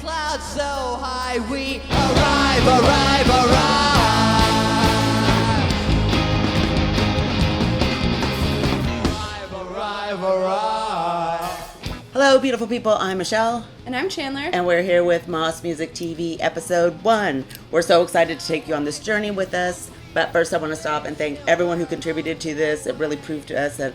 cloud so high, we arrive, arrive, arrive. Arrive, arrive, arrive. Hello, beautiful people. I'm Michelle. And I'm Chandler. And we're here with Mas Music TV Episode 1. We're so excited to take you on this journey with us. But first, I want to stop and thank everyone who contributed to this. It really proved to us that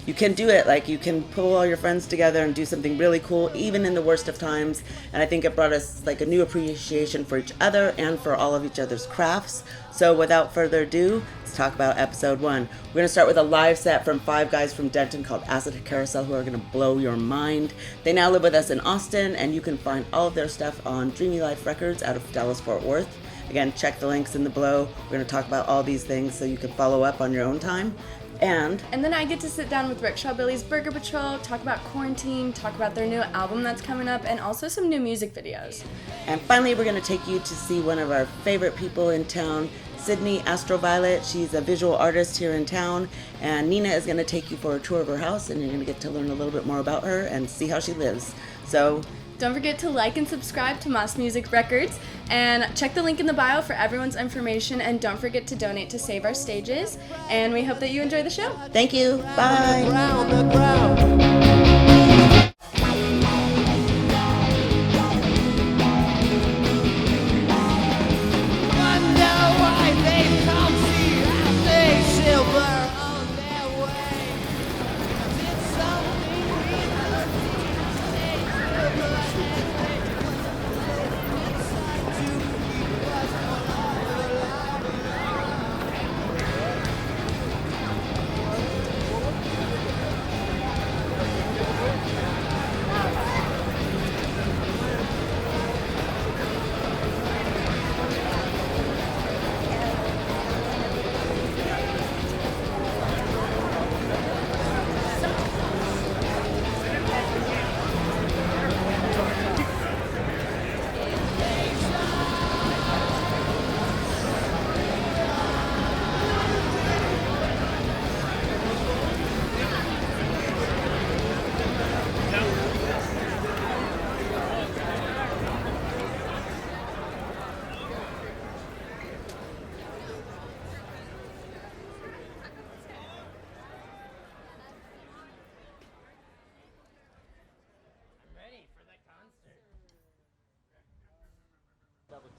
you can do it. Like, you can pull all your friends together and do something really cool, even in the worst of times. And I think it brought us like a new appreciation for each other and for all of each other's crafts. So without further ado, let's talk about Episode 1. We're going to start with a live set from 5 guys from Denton called Acid Carousel, who are going to blow your mind. They now live with us in Austin, and you can find all of their stuff on Dreamy Life Records out of Dallas-Fort Worth. Again, check the links in the below. We're going to talk about all these things so you can follow up on your own time. And then I get to sit down with Rickshaw Billie's Burger Patrol, talk about quarantine, talk about their new album that's coming up, and also some new music videos. And finally, we're going to take you to see one of our favorite people in town, Sydney Astral Violet. She's a visual artist here in town, and Nina is going to take you for a tour of her house, and you're going to get to learn a little bit more about her and see how she lives. So don't forget to like and subscribe to Mas Music Records, and check the link in the bio for everyone's information, and don't forget to donate to Save Our Stages, and we hope that you enjoy the show. Thank you. Bye.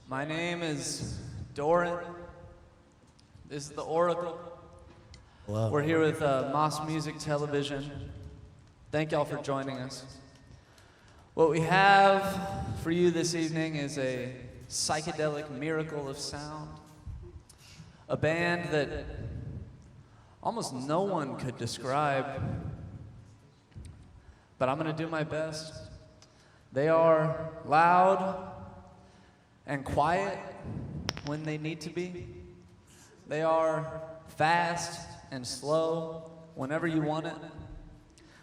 My name is Doran. This is the Oracle. Hello. We're here with Mas Music Television. Thank y'all for joining us. What we have for you this evening is a psychedelic miracle of sound. A band that almost no one could describe, but I'm going to do my best. They are loud and quiet when they need to be. They are fast and slow whenever you want it.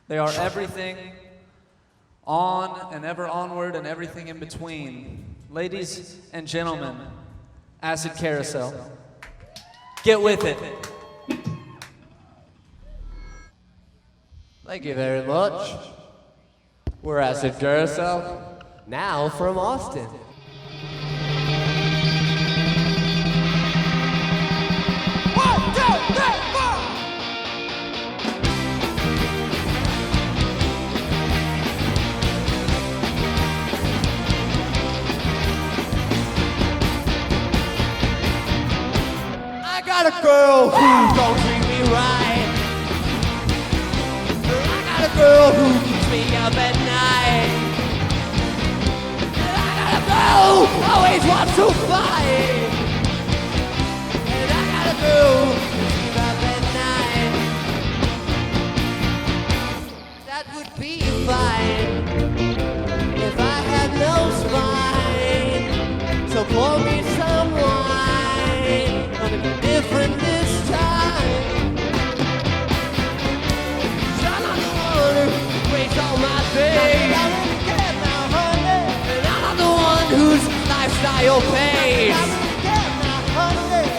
They are everything on and ever onward and everything in between. Ladies and gentlemen, Acid Carousel. Get with it. Thank you very much. We're Acid Carousel, now from Austin. I got a girl who don't treat me right. I got a girl who keeps me up at night. I got a girl who always wants to fight. And I got a girl who keeps me up at night. That would be fine if I had no spine. So pour me some wine. Gonna be different this time. 'Cause I'm not the one who breaks all my things. And I'm not the one whose lifestyle pays.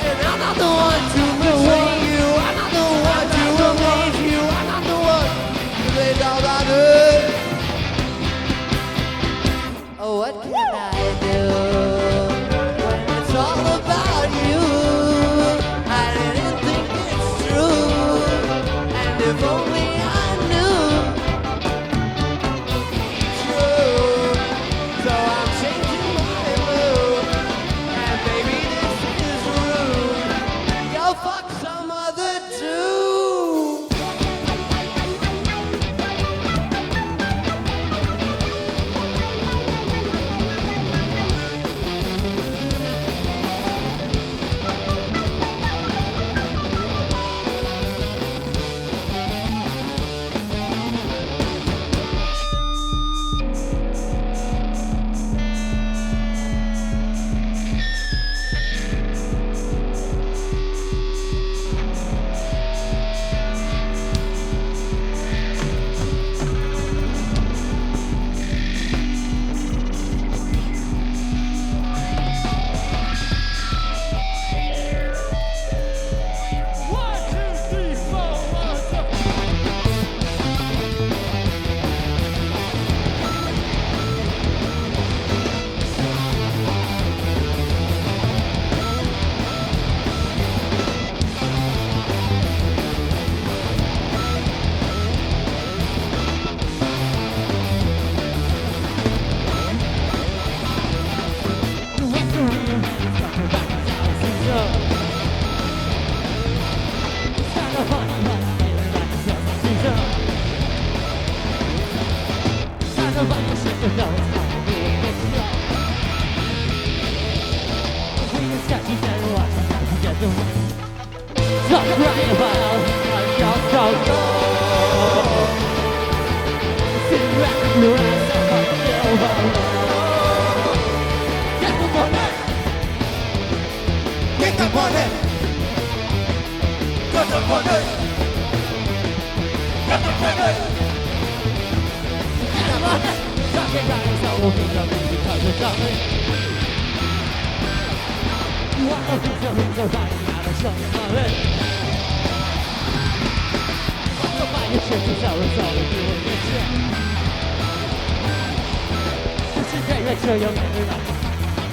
And I'm not the one to betray you. I'm not the one to amaze you. I'm not the one to lay down on earth. Oh, what can I do when it's all about you? I didn't think it's true, and if only I knew. True, so I'm changing my mood, and baby this is rude. Go fuck some other dude.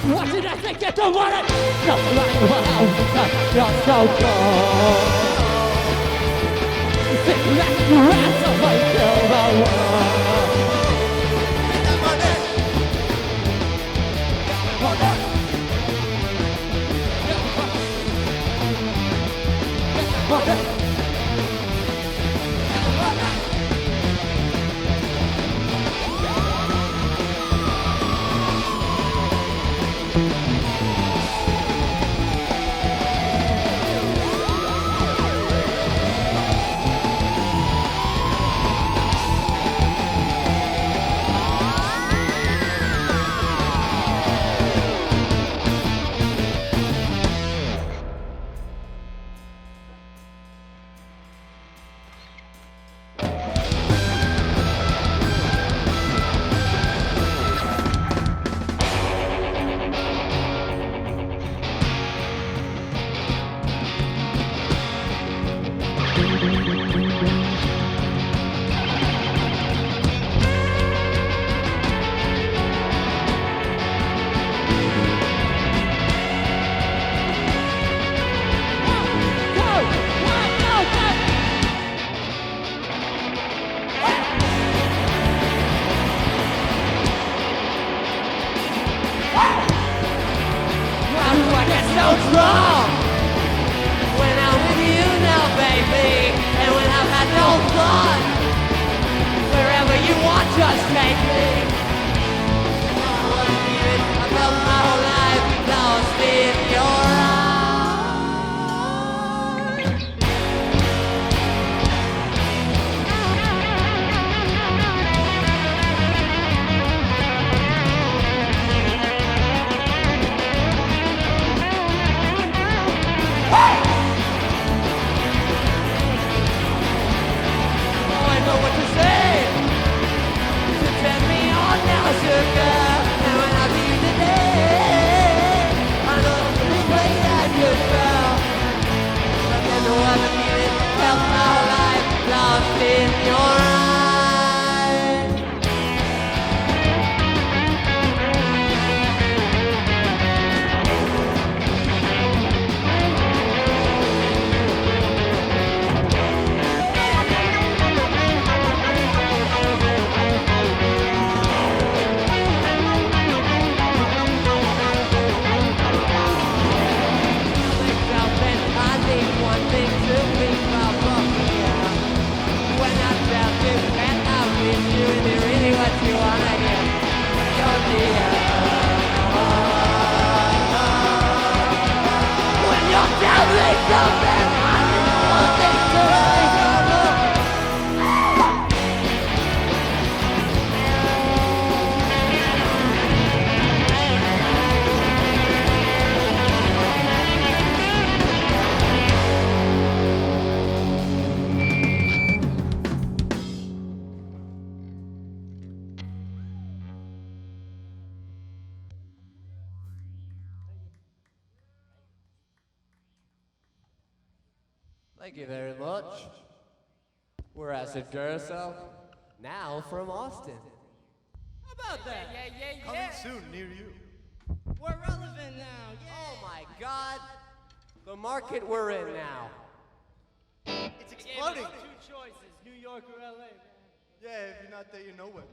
What did I think? Get the money! Nothing like what I was because you're so cold. You think that the rest of my kill the world. Get the money! Get the money! Get the money! Know what to say to turn me on. Thank you very much. We're acid Carousel, now from Austin. How about that? Yeah. Coming soon near you. We're relevant now. Yeah. Oh my God, the market we're in now. It's exploding. Two choices, New York or LA, man. Yeah, if you're not there, you're nowhere.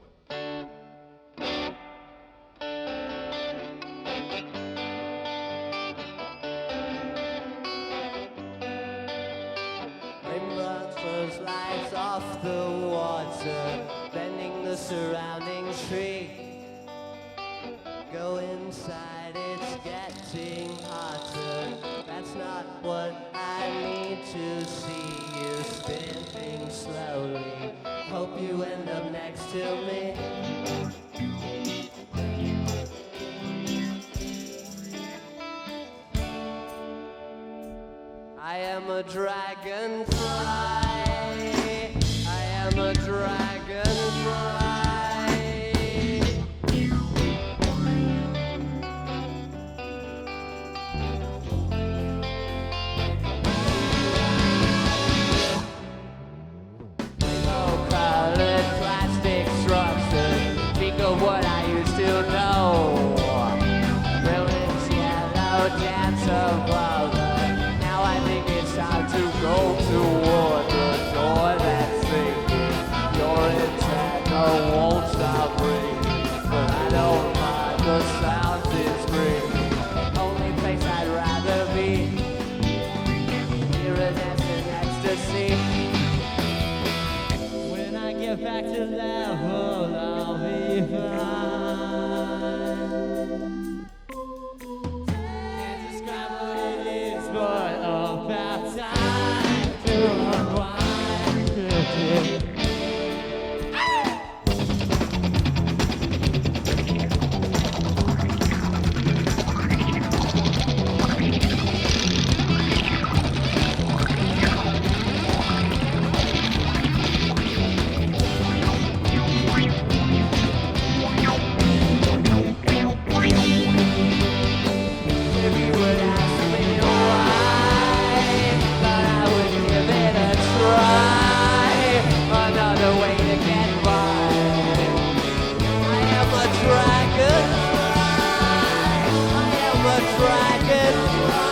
Rainbows first lights off the water, bending the surrounding tree. Go inside, it's getting hotter. That's not what I need to see. You spinning slowly. Hope you end up next to me. I am a dragonfly. I am a dragonfly. Rainbow-colored plastic structures speak of what I used to know. Brilliant yellow dance above. Now I think it's time to go toward the door that's sinking. Your antenna won't stop ringing, but I don't mind the sound it's bringing. Only place I'd rather be, iridescent ecstasy. When I get back to level, I'll be fine. Can't describe what it is, but about time to unwind. If you would ask me why, thought I would give it a try. Another way to get by. I am a dragonfly. I am a dragonfly.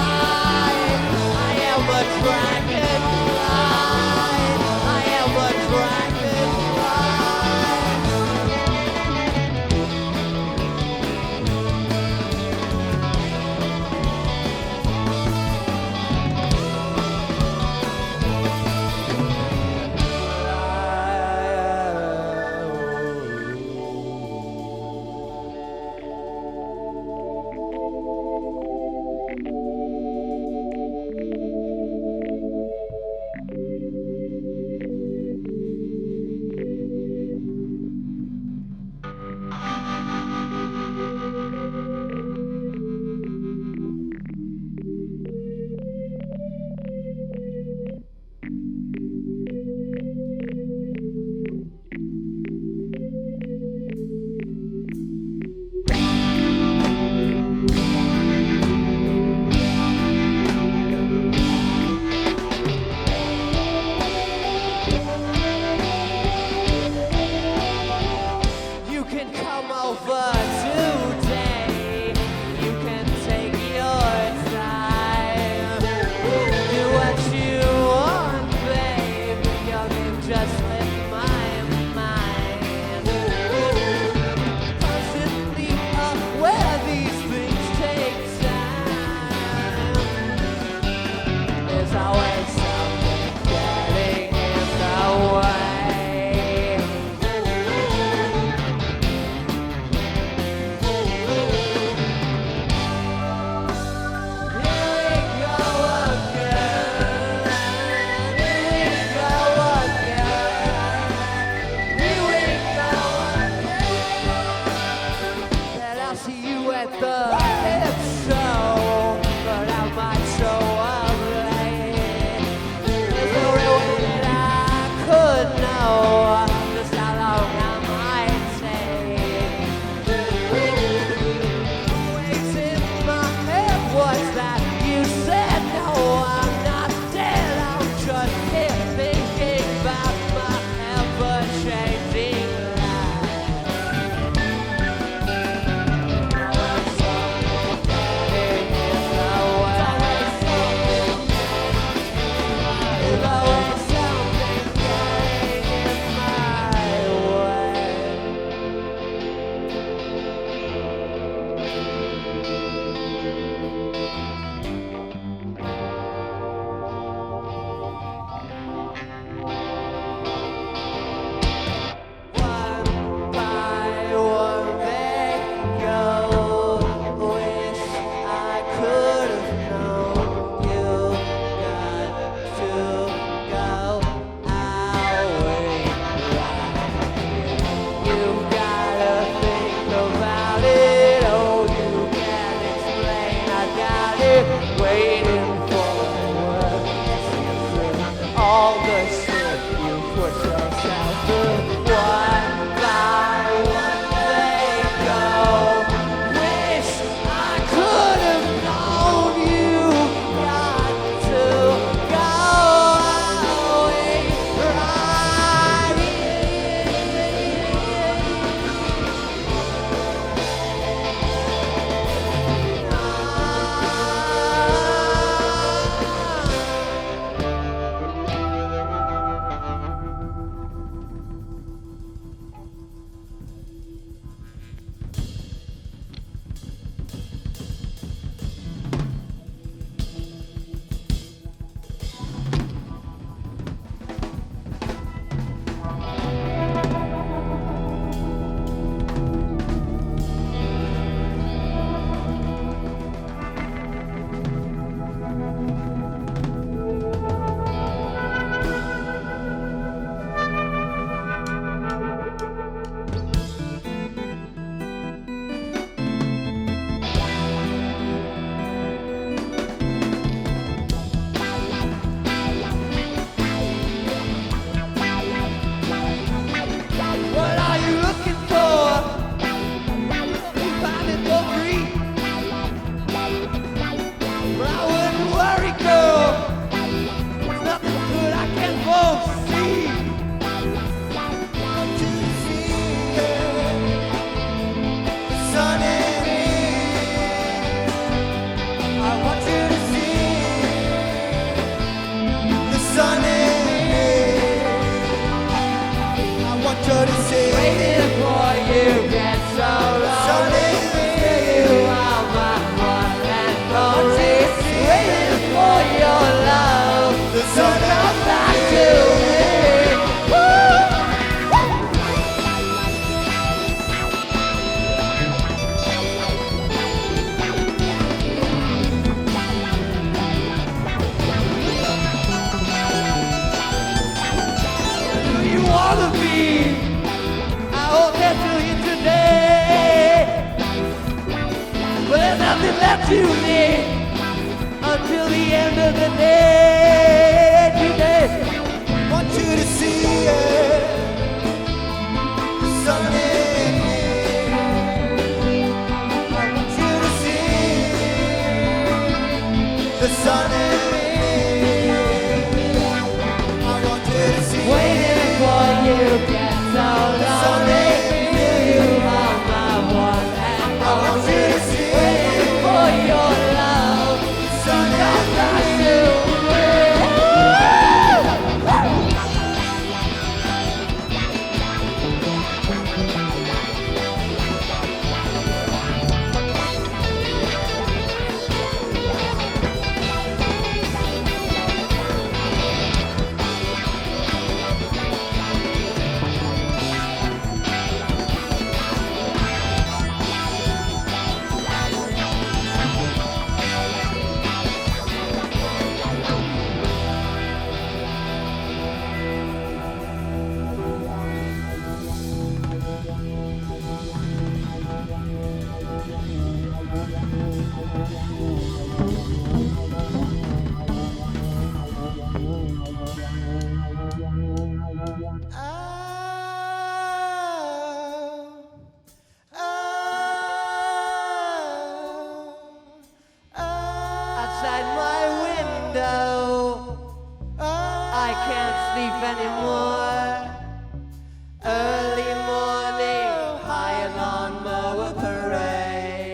I am a dragonfly. I am a dragonfly. You can come over today. You can take your time. Do what you want, babe. Your name just slipped my mind. Constantly aware these things take time. There's always something getting in the way. What's that you said? No, I'm not dead, I'm just that you need until the end of the day. Today, Want you to see it. The sun in me. I want you to see the sun in me. I want you to see waiting for you get so lonely. You are my one and I want you to see waiting for your love. sun in me. Outside my window, I can't sleep anymore. Early morning, high lawnmower parade.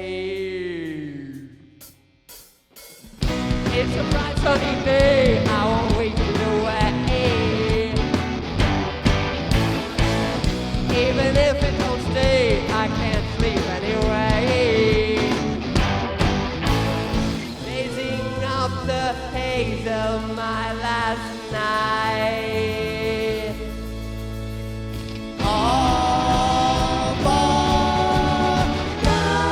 It's a bright sunny day, I won't wait you away. Even if it don't stay, I can't sleep anyway. Blazing up the haze of my last night. All but down.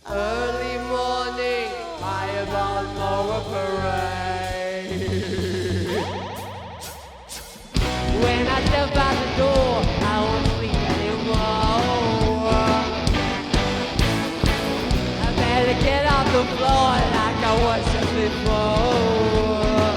Early morning, high lawnmower parade. When I step out the door, I won't sleep anymore. I better get off the floor like I was just before.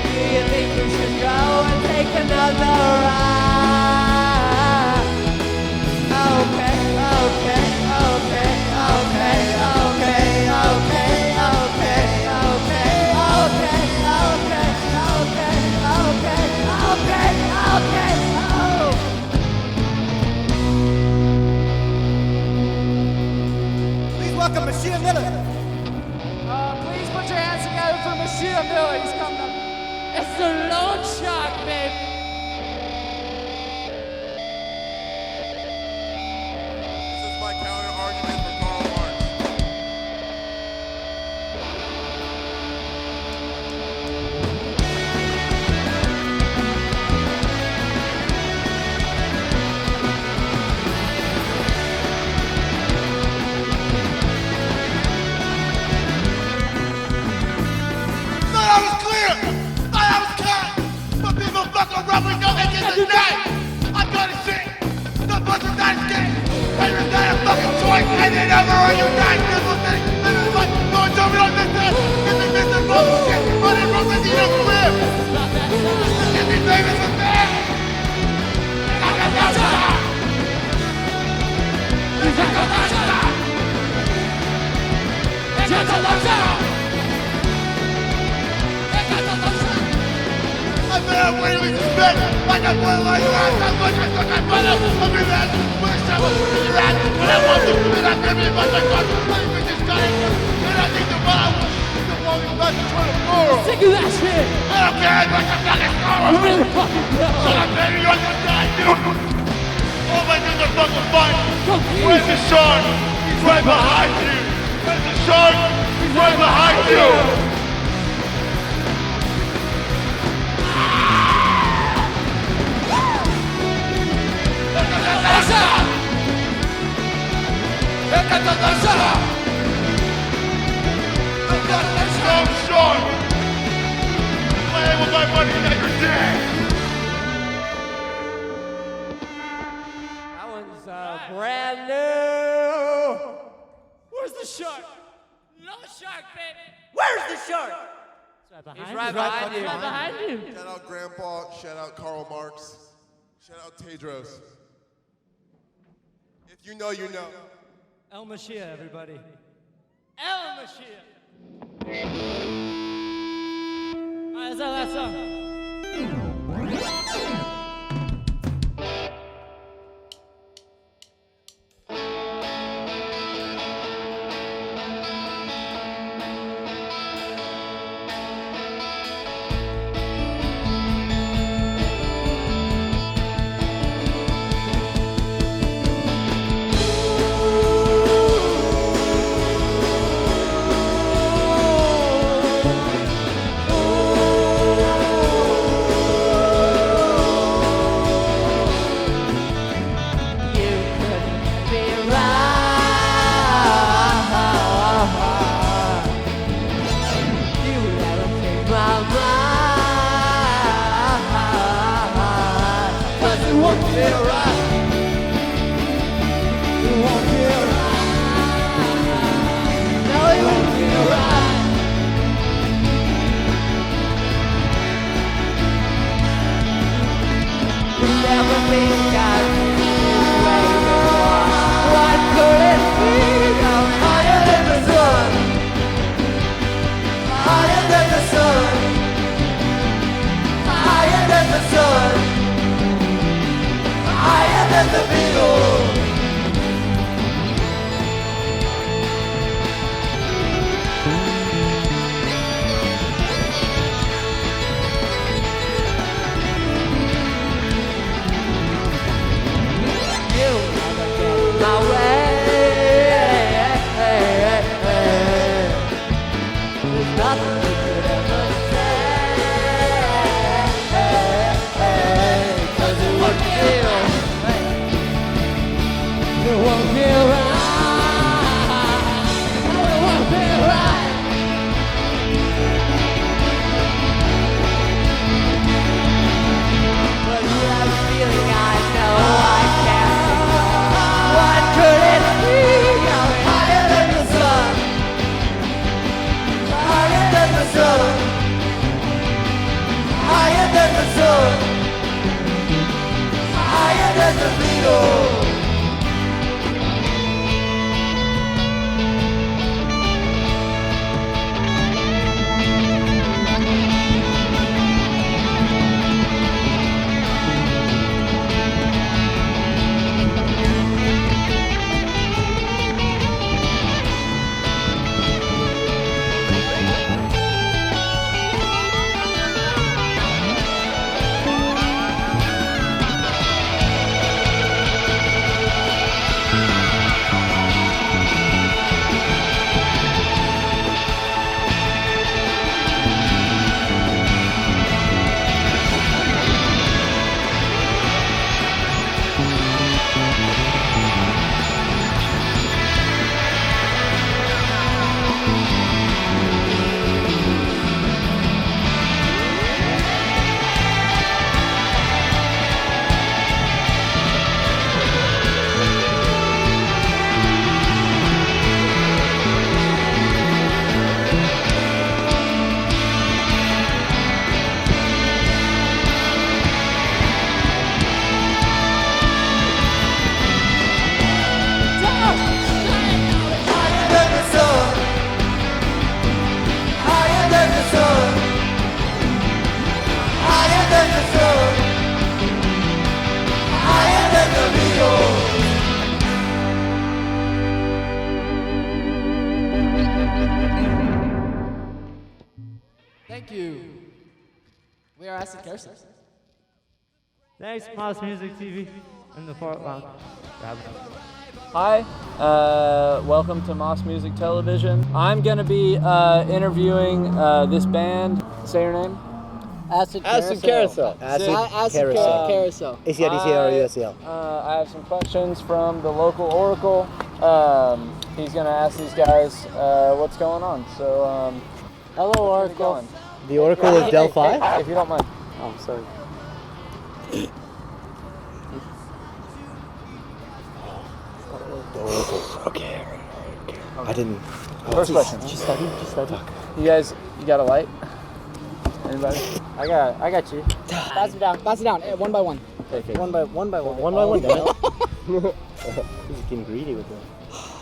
Do you think we should go and take another ride? Okay, okay, okay, okay, okay, okay, okay, okay, okay, okay, okay, okay, okay, okay, oh. Please welcome Michele Miller. Please put your hands together for Michele Billie. He's coming up. It's the loan shark, baby. This is my counter argument for Karl Marx. Thought I was clear. Thought I was cut. But people fuck around with no end in the night. I'm gonna sing. The bunch of dice game. And you're not a fucking choice. And they never are unite. This was thing. This is like going to me on this test. This is Mr. Bullshit. Running from the Neo Crib. This is famous for that. I got no time. This is no time. bitch. Like a boy like that, I'm like I took my brother. I'll be mad. When I shovel, when I want to do it, I'm gonna be much like God. Let me just got it. And I think the bottom. The one who's about to turn the floor. Sick of that shit. I don't care, like a fucking star. You really fucking go. Shut up, baby, you're gonna die, dude. All my dudes are fucking fine. Where's the shark? He's right behind you. Where's the shark? He's right behind you. Stop, shark. Play with my money, now you're dead. That one's brand new. Where's the shark? No shark, baby. Where's the shark? He's right behind you. Shout out Grandpa, shout out Karl Marx, shout out Tedros. If you know, you know. El Mashiach, everybody. El Mashiach. Alright, that's our last song. Thank you. We are Acid Carousel. Thanks, Mas Music TV in the Fort Lounge. Hi, welcome to Mas Music Television. I'm going to be interviewing this band. Say your name. Acid Carousel. Acid Carousel. ACRUSL. I have some questions from the local Oracle. He's going to ask these guys what's going on. So, Hello, Oracle. The Oracle of Delphi? If you don't mind. Oh, sorry. The Oracle. Okay. I didn't. First question. Just study. You guys, you got a light? Anybody? I got you. Pass it down. One by one. Okay. One by one. One by one, damn it. He's getting greedy with them.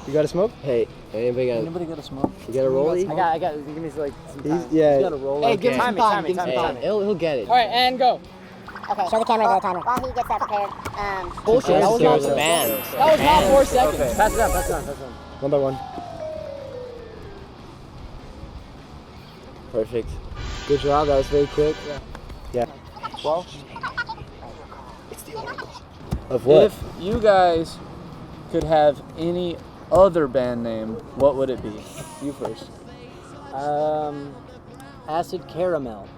You got a smoke? Hey, anybody got a smoke? You got a rollie? I got. Give me like some time. Yeah. He's got a roll. Hey, give him some time. Give him some time. He'll get it. All right, and go. Okay, show the camera the timer. While he gets that prepared, Bullshit. That was not the band. That was not 4 seconds. Okay. Pass it down. One by one. Perfect. Good job. That was very quick. Yeah. 12? It's the Oracle. Of what? If you guys could have any other band name, what would it be? You first. Acid Caramel.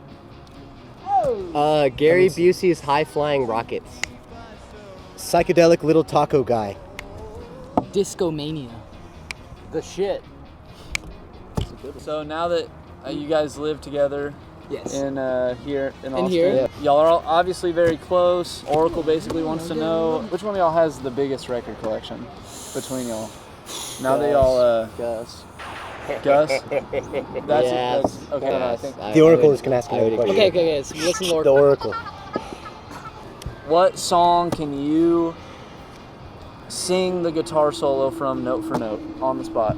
Gary Busey's High Flying Rockets. Psychedelic Little Taco Guy. Disco Mania. The shit. So now that you guys live together Yes. in here in Austin, here? y'all are all obviously very close. Oracle basically wants to know which one of y'all has the biggest record collection between y'all. Now that y'all Gus. Gus? That's okay. Gus. I think The Oracle is gonna ask another question. Okay. So listen, Lord. The Oracle. what song can you sing the guitar solo from note for note on the spot?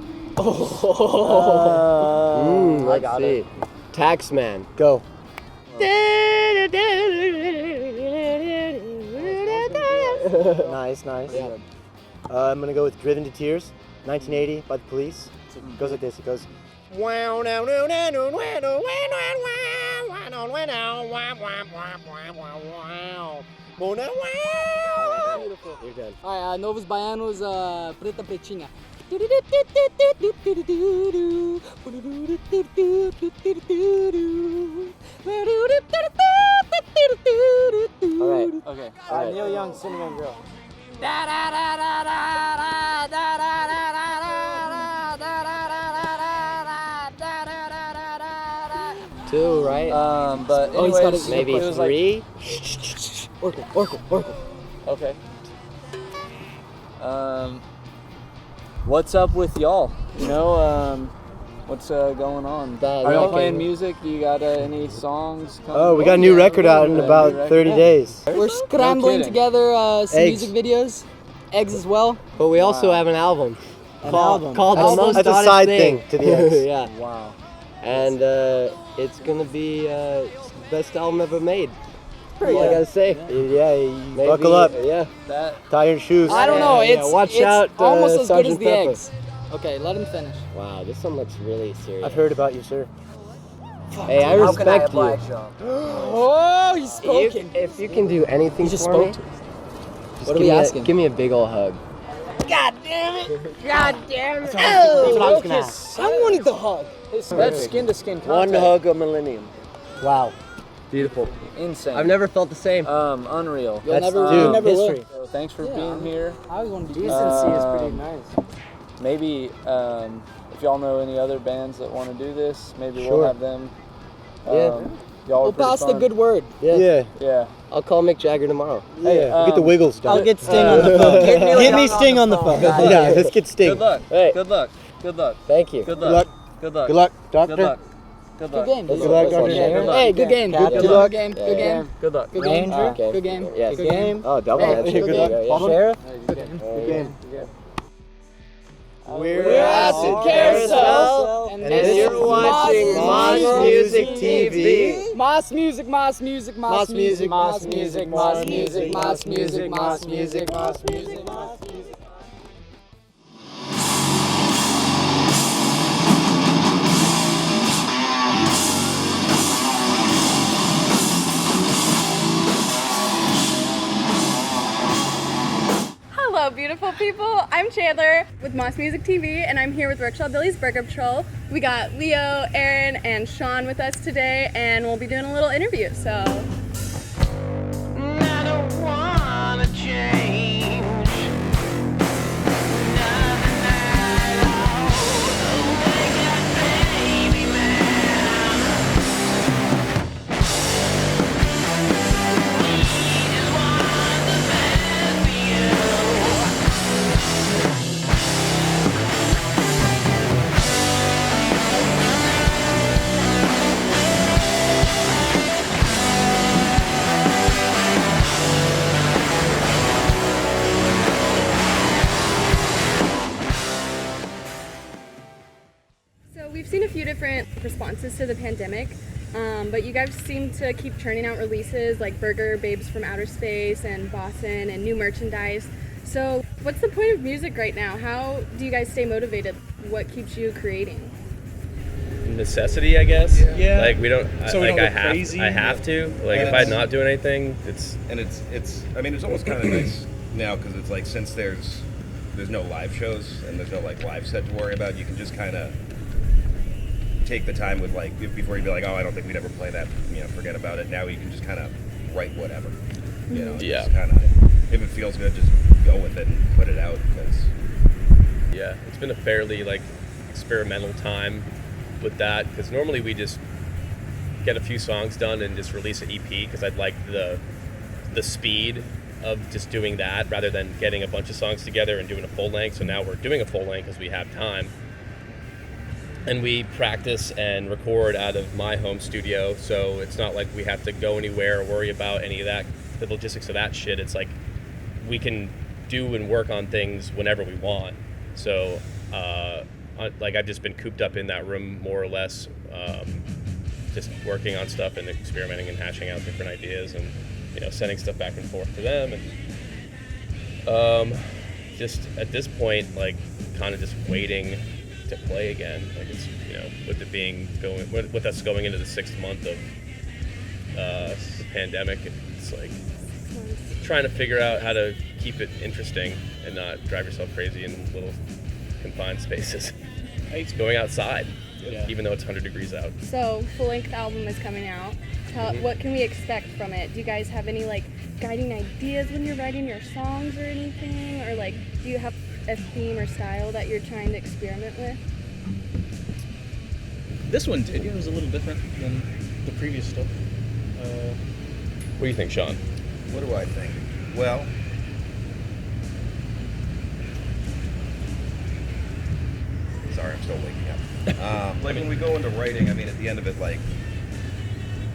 Let's see. Taxman. Go. Nice. Yeah. I'm gonna go with Driven to Tears, 1980 by the Police. It goes like this. It goes. You're done. All right, Novos Baianos, Preta Pretinha. All right. Okay. Neil Young, Cinnamon Girl. Two, right? But Oh, he's got anyways, it. Maybe it was three. Oracle. Okay. What's up with y'all? You know, what's going on? Are y'all playing music? Do you got any songs coming? Oh, we got a new record out in about 30 days. We're scrambling kidding. together some Eggs. music videos. Eggs as well. But we also have an album. Called album. The Most That's a Oddest side thing to the X. Yeah. Wow. And it's gonna be the best album ever made. That's all I gotta say. Yeah, you buckle up. Yeah. Tie your shoes. I don't know. Yeah, It's watch it's out, almost as good as Sgt. the Pepper. eggs. Okay, let him finish. Wow, this one looks really serious. I've heard about you, sir. Hey, I respect you. Oh, he's spoken. If you can do anything just for spoke me, to us. just What are give we me asking? give me a big ol' hug. God damn it! That's what I was gonna ask. I wanted the hug. That's skin to skin One contact. hug a millennium. Wow. Beautiful. Insane. I've never felt the same. Unreal. You'll never, dude, you never history. will. So thanks for being here. I always wanted to do Decency is Um, pretty nice. Maybe if y'all know any other bands that want to do this, maybe Sure. we'll have them. Yeah. Y'all are We'll pretty pass the fun. good word. Yeah. Yeah. I'll call Mick Jagger tomorrow. Hey, Get the Wiggles done. I'll get Sting on the phone. Get me Sting on the phone. Yeah, let's get Sting. Good luck. Hey. Good luck. Good luck. Thank you. Good Good luck. luck. Good luck. Good luck, doctor. Good luck. Good Good luck. game. Good luck, Doctor. Hey, good game. Good Good game. luck. Good game. Yeah. Good game. Good luck. Good game. Okay. Good game. Yes. Good game. Oh, double Hey, head. good game. Yeah. Sheriff? Good game. We're Acid Carousel, and you're watching Mas Music TV. Mas Music, Mas Music, Mas Music, Mas Music, Mas Music, Mas Music, Mas Music, Mas Music, Mas Music. people? I'm Chandler with Mas Music TV, and I'm here with Rickshaw Billie's Burger Patrol. We got Leo, Aaron, and Shaun with us today, and we'll be doing a little interview, so. I don't wanna change. We've seen a few different responses to the pandemic, but you guys seem to keep churning out releases like Burger, Babes from Outer Space, and Boston, and new merchandise. So what's the point of music right now? How do you guys stay motivated? What keeps you creating? Necessity, I guess. Yeah. Like we don't. So we like don't I go have. crazy. I have to. Like if I'm not doing anything, it's. And it's. I mean, it's almost kind of nice now because it's like since there's no live shows and there's no like live set to worry about, you can just kind of take the time with like before you'd be like, oh, I don't think we'd ever play that. You know, forget about it. Now you can just kind of write whatever. You know. Yeah. Just kind of, if it feels good, just go with it and put it out because. Yeah, it's been a fairly like experimental time with that because normally we just get a few songs done and just release an EP because I'd like the speed of just doing that rather than getting a bunch of songs together and doing a full length. So now we're doing a full length because we have time. And we practice and record out of my home studio, so it's not like we have to go anywhere or worry about any of that, the logistics of that shit. It's like we can do and work on things whenever we want. So, like I've just been cooped up in that room more or less, just working on stuff and experimenting and hashing out different ideas and, you know, sending stuff back and forth to them. And just at this point, like kind of just waiting to play again. Like it's, you know, with us going into the 6th month of the pandemic, it's like trying to figure out how to keep it interesting and not drive yourself crazy in little confined spaces. It's going outside, even though it's 100 degrees out. So full-length album is coming out. What can we expect from it? Do you guys have any like guiding ideas when you're writing your songs or anything, or like do you have a theme or style that you're trying to experiment with? This one did. It was a little different than the previous stuff. What do you think, Shaun? What do I think? Well, sorry, I'm still waking up. Like when we go into writing, I mean, at the end of it, like,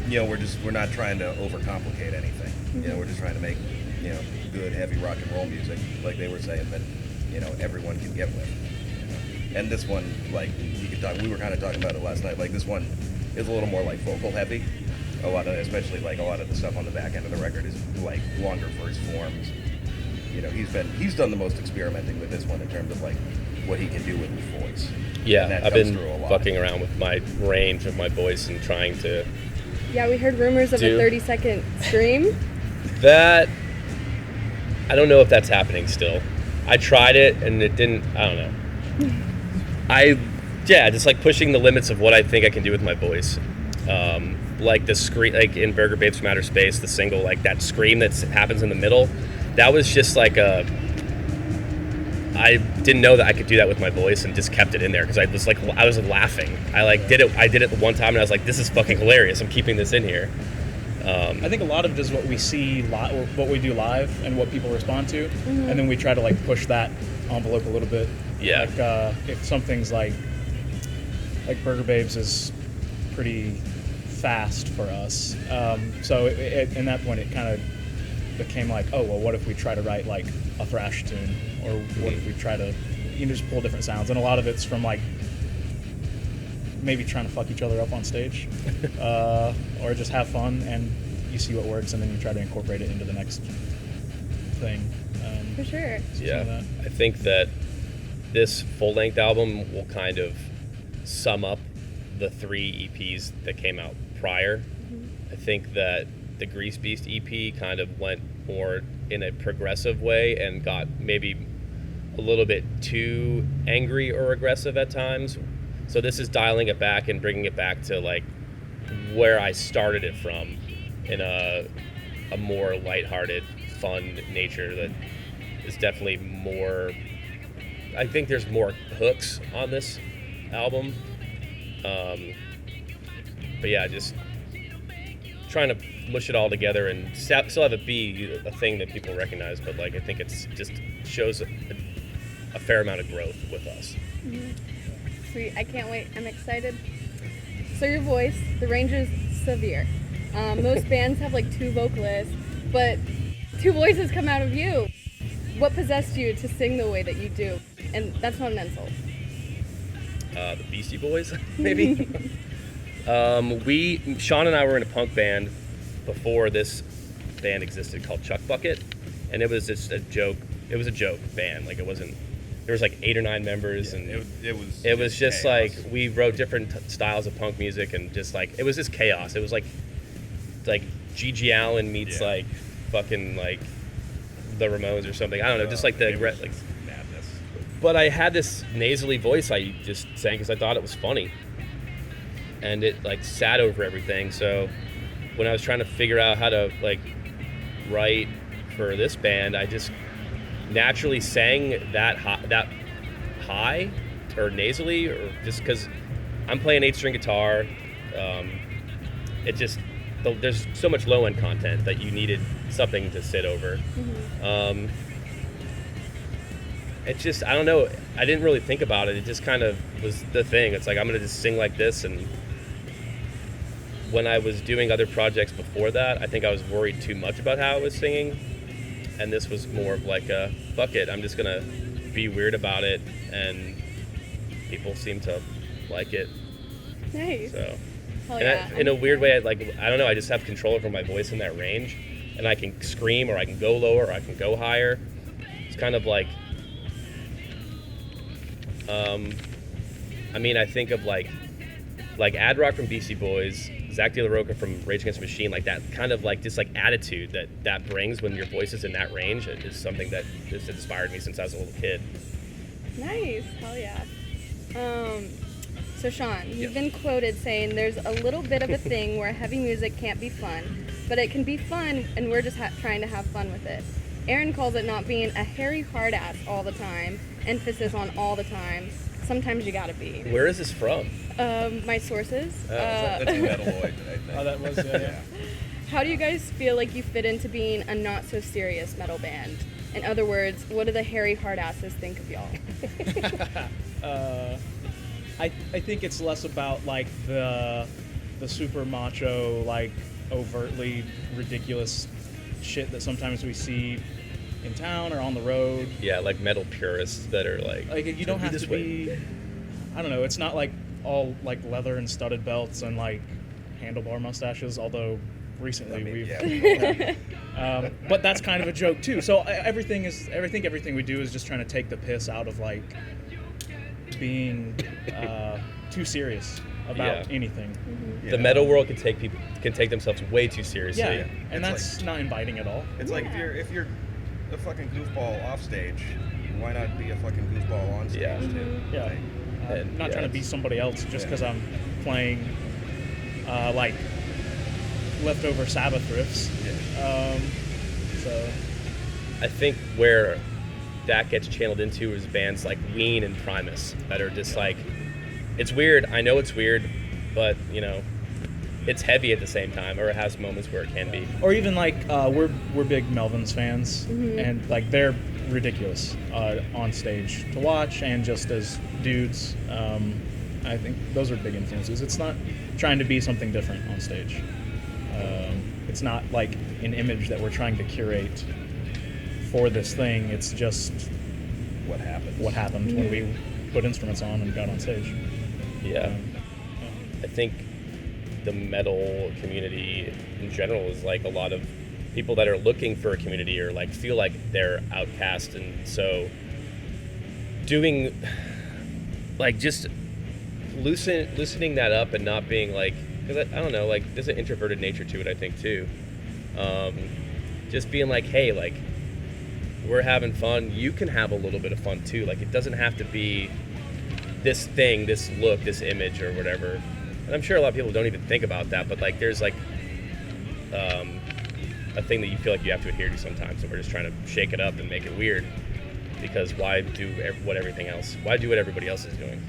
you know, we're not trying to overcomplicate anything. You know, we're just trying to make, you know, good, heavy rock and roll music, like they were saying, that, you know, everyone can get with. And this one, like, we were kind of talking about it last night, like this one is a little more like vocal heavy. Especially like a lot of the stuff on the back end of the record is like longer verse forms. You know, he's done the most experimenting with this one in terms of like what he can do with his voice. Yeah, I've been fucking around with my range of my voice and trying to. Yeah, we heard rumors of a 30-second scream. That, I don't know if that's happening still. I tried it and it didn't, I don't know. Just like pushing the limits of what I think I can do with my voice. Like the scream, like in Burger, Babes from Outer Space, the single, like that scream that happens in the middle, that was just like I didn't know that I could do that with my voice and just kept it in there because I was laughing. I did it one time and I was like, this is fucking hilarious. I'm keeping this in here. I think a lot of it is what we see, what we do live and what people respond to, and then we try to like push that envelope a little bit. Yeah. Like if something's like Burger Babes is pretty fast for us, so in that point it kind of became like, oh well, what if we try to write like a thrash tune, or what if we try to just pull different sounds, and a lot of it's from like maybe trying to fuck each other up on stage, or just have fun and you see what works and then you try to incorporate it into the next thing. For sure. Yeah, I think that this full-length album will kind of sum up the 3 EPs that came out prior. I think that the Grease Beast EP kind of went more in a progressive way and got maybe a little bit too angry or aggressive at times. So this is dialing it back and bringing it back to like where I started it from, in a more lighthearted, fun nature that is definitely more. I think there's more hooks on this album, but yeah, just trying to mush it all together and still have it be a thing that people recognize. But like, I think it's just shows a fair amount of growth with us. Mm-hmm. Sweet, I can't wait. I'm excited. So your voice, the range is severe. Most bands have like 2 vocalists, but 2 voices come out of you. What possessed you to sing the way that you do? And that's not an insult. The Beastie Boys, maybe. Shaun and I were in a punk band before this band existed called Chuck Bucket, and it was just a joke. It was a joke band. Like, it wasn't. There was like 8 or 9 members, and it was just chaos. Like we wrote different styles of punk music, and just like it was just chaos. It was like G.G. Allen meets like fucking like the Ramones or something. I don't know, just like the like madness. But I had this nasally voice I just sang because I thought it was funny, and it like sat over everything. So when I was trying to figure out how to like write for this band, I just naturally sang that high or nasally, or just because I'm playing 8-string guitar. It just there's so much low end content that you needed something to sit over. Mm-hmm. It's just, I don't know, I didn't really think about it. It just kind of was the thing. It's like, I'm gonna just sing like this. And when I was doing other projects before that, I think I was worried too much about how I was singing. And this was more of like a, fuck it, I'm just gonna be weird about it, and people seem to like it. Nice. So, and yeah. In a weird way, I don't know, I just have control over my voice in that range, and I can scream, or I can go lower, or I can go higher. It's kind of like, I mean, I think of like Ad Rock from Beastie Boys, Zach De La Rocha from Rage Against the Machine, like that kind of like just like attitude that brings when your voice is in that range is something that has inspired me since I was a little kid. Nice, hell yeah. So Shaun, you've been quoted saying there's a little bit of a thing where heavy music can't be fun, but it can be fun, and we're just trying to have fun with it. Aaron calls it not being a hairy hard ass all the time, emphasis on all the time. Sometimes you gotta be. Where is this from? My sources. That's Metalloid, I think. Oh, that was, yeah. How do you guys feel like you fit into being a not so serious metal band? In other words, what do the hairy hard asses think of y'all? I think it's less about like the super macho, like overtly ridiculous shit that sometimes we see in town or on the road. Yeah, like metal purists that are like you don't have to be. I don't know. It's not like all like leather and studded belts and like handlebar mustaches. Although recently we've. But that's kind of a joke too. So everything we do is just trying to take the piss out of like being too serious about anything. Mm-hmm. The metal world can take themselves way too seriously. Yeah, and that's like, not inviting at all. It's like if you're a fucking goofball off stage, why not be a fucking goofball on stage too? Yeah. I'm not trying to be somebody else just because I'm playing like leftover Sabbath riffs. So I think where that gets channeled into is bands like Ween and Primus that are just like, it's weird. I know it's weird, but you know, it's heavy at the same time, or it has moments where it can be. Or even like we're big Melvins fans, and like they're ridiculous on stage to watch, and just as dudes. I think those are big influences. It's not trying to be something different on stage. It's not like an image that we're trying to curate for this thing. It's just what happened when we put instruments on and got on stage. Yeah. I think the metal community in general is like a lot of people that are looking for a community or like feel like they're outcast, and so doing like just loosening that up and not being like, because I don't know, like there's an introverted nature to it, I think too. Just being like, hey, like we're having fun, you can have a little bit of fun too. Like, it doesn't have to be this thing, this look, this image or whatever. And I'm sure a lot of people don't even think about that, but like there's like a thing that you feel like you have to adhere to sometimes, and we're just trying to shake it up and make it weird, because why do what everything else? Why do what everybody else is doing?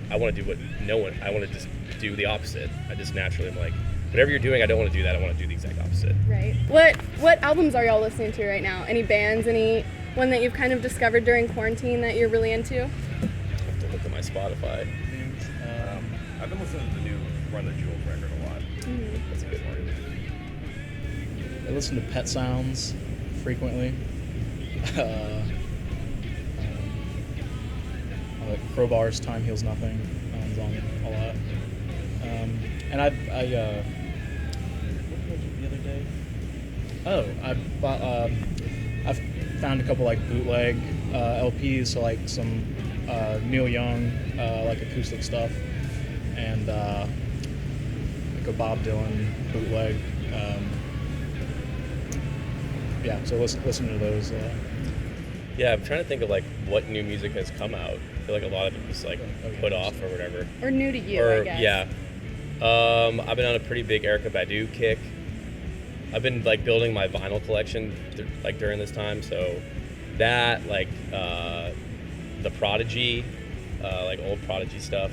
I want to do what no one, I want to just do the opposite. I just naturally am like, whatever you're doing, I don't want to do that. I want to do the exact opposite. Right. What albums are y'all listening to right now? Any bands, any one that you've kind of discovered during quarantine that you're really into? I have to look at my Spotify. I've been listening to the new Run the Jewels record a lot. Mm-hmm. That's a good one. I listen to Pet Sounds frequently. I like Crowbar's Time Heals Nothing. That one's on a lot. And what did I do the other day? Oh, I found a couple like bootleg LPs, so like some Neil Young like acoustic stuff, and like a Bob Dylan bootleg. Yeah, so listen to those. Yeah, I'm trying to think of like what new music has come out. I feel like a lot of it was like put off or whatever. Or new to you, or, I guess. Yeah. I've been on a pretty big Erykah Badu kick. I've been like building my vinyl collection like during this time, so that like the Prodigy, like old Prodigy stuff,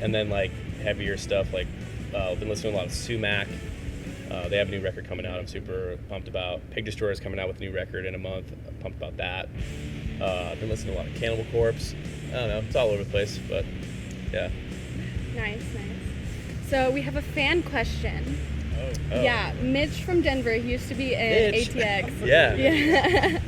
and then like heavier stuff like I've been listening to a lot of Sumac. They have a new record coming out I'm super pumped about. Pig Destroyer is coming out with a new record in a month. I'm pumped about that. I've been listening to a lot of Cannibal Corpse. I don't know, it's all over the place, but yeah. Nice. So we have a fan question. Oh. Yeah, Mitch from Denver, he used to be in Mitch. ATX. Yeah.